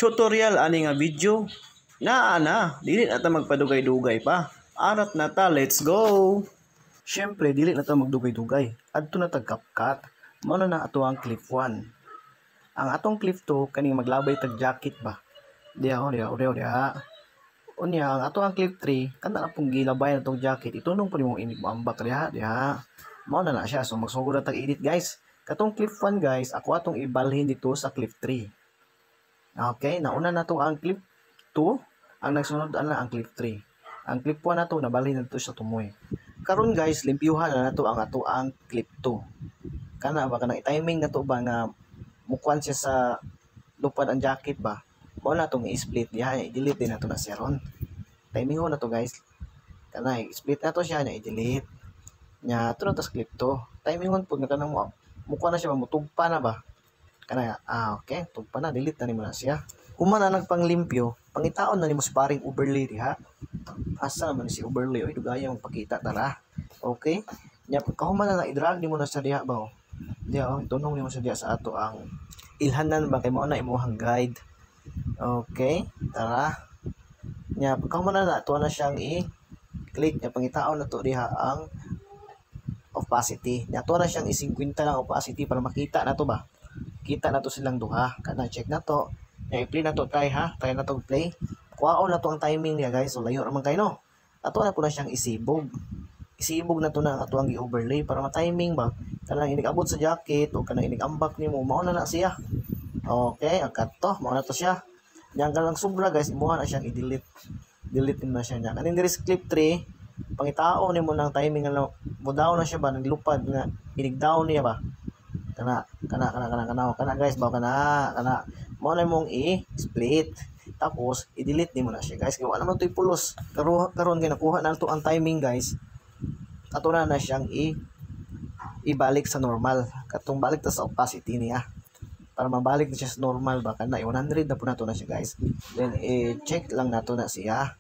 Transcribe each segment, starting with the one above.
tutorial ani nga video. Na, dili na ta magpadugay-dugay pa. Arat na ta, let's go. Syempre, dili na ta magdugay-dugay. Adto na ta CapCut. Mao na ato ang clip 1. Ang atong clip 2 kaning maglabay tag jacket ba. Diha. Unya ang ato ang clip 3 kana na pong gilabay na tong jacket. Itunong pa nimo init mo ambak diha. Mao na siya. So magsugod na tag edit guys. Katong clip 1 guys, ako atong ibalhin dito sa clip 3. Okay, nauna na to ang clip 2. Ang nagsunod ang clip 3. Ang clip 1 na to nabalhin na to sa tumoy. Karon guys, limpyuhan na nato ang ato ang clip 2. Kana ba kanang timing na to ba nga mukuan siya sa lupad ang jacket ba? Mao na tong i-split diha, i-delete din nato na siya ron. Timing na to guys. Kana i-split na to siya na i-delete. Nya to na to sa clip 2. Timing pud nga kanang mukuan na siya mutugpa na ba? Kana okay, tugpa na, delete na nimo na siya. Human na nagpanglimpyo, pangitaon na nimo si paring overlay diha. Asa man si overlay oy dugayang pakita tara. Okay? Nya pagkahuman na i-drag nimo na sa diha ba. Diha tunong nimo sa diha sa ato ang ilhanan ba kay mao na imong guide. Okay? Tara. Nya pagkahuman na ato na siyang i-click nya pangitaon na to diha ang opacity. Nya ato na siyang i-50 lang opacity para makita na to ba. Kita na to silang duha. Kana check na to. I-play na to try ha. Try na to play. Kuhaon na to ang timing niya guys. So layo naman kayo no. Ato na po na siyang isibog. Isibog na to na ato ang i-overlay para ma-timing ba. Kanang inigabot sa jacket o kanang inigambak nimo mao na siya. Okay, akat to. Mao na to siya. Yang kanang sobra guys, imuha na siyang i-delete. Delete na siya niya. Kaning diri clip 3, pangitao nimo ng timing ano, mudaw na siya ba naglupad nga inigdaw niya ba. Kana guys ba kana mo na mong i-split tapos i-delete nimo na siya guys kaya wala naman to ipulos karon ginakuha na to ang timing guys ato na siyang ibalik sa normal katong balik ta sa opacity niya para mabalik na siya sa normal ba kana 100 na po nato na siya guys then i-check lang nato na siya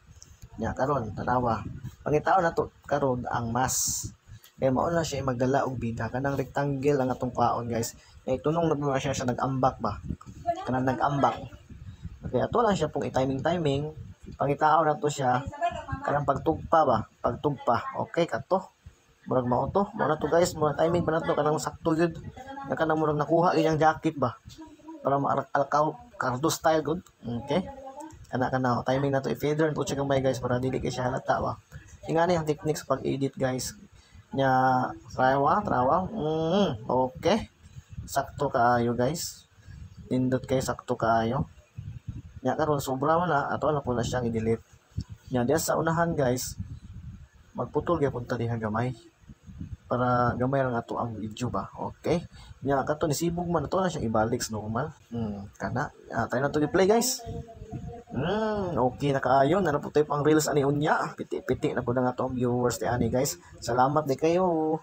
nya karon tanawa pangitaon nato karon ang mask kaya mao na siya magdala og bida kanang rectangle ang atong kwaon guys tunong na siya nag-ambak ba kanang nag-ambak okay ato lang siya pong i-timing pangitao na to siya kanang pagtugpa ba okay kato murag mao to mao na to guys murag timing pa nato kanang sakto gyud nga kanang murag nakuha gyud jacket ba para ma-alkaw cardo style good okay kana timing na to i-feather to siya gamay guys para dili kay siya halata ba ingani ang techniques pag edit guys nya trawa okay sakto kaayo guys nindot kay sakto kaayo nya karon sobra man na ato na po na siyang i-delete nya diya sa unahan guys magputol gyapon ta diha gamay para gamay lang ato ang video ba okay nya kato ni sibog man ato na siyang ibalik sa normal kana try na to i-play guys okay na kaayo na po tayo pang reels ani unya piti na po na nga to ang viewers ti ani guys salamat di kayo